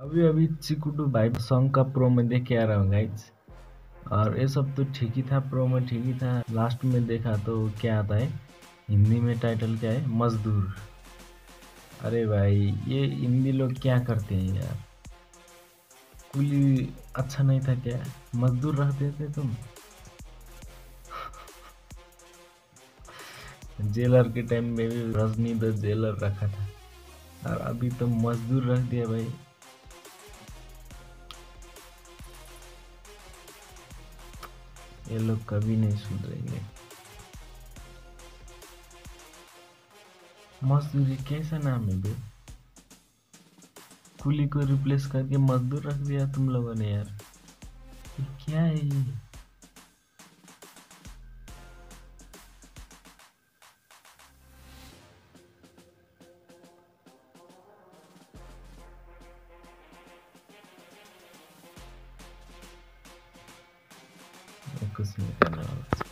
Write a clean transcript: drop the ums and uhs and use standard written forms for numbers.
अभी अभी चिकुटू भाई सॉन्ग का प्रोमो देख के आ रहा हूँ गाइज। और ये सब तो ठीक ही था, प्रोमो ठीक ही था। लास्ट में देखा तो क्या आता है, हिंदी में टाइटल क्या है, मजदूर। अरे भाई, ये हिंदी लोग क्या करते हैं यार। कुली अच्छा नहीं था क्या, मजदूर रख देते तुम। जेलर के टाइम में भी रजनी द जेलर रखा था, और अभी तो मजदूर रख दिया भाई। ये लोग कभी नहीं सुधरेंगे। मजदूरी कैसा नाम है बे, कुली को रिप्लेस करके मजदूर रख दिया तुम लोगों ने यार। ये क्या है ये। कुछ नहीं करना।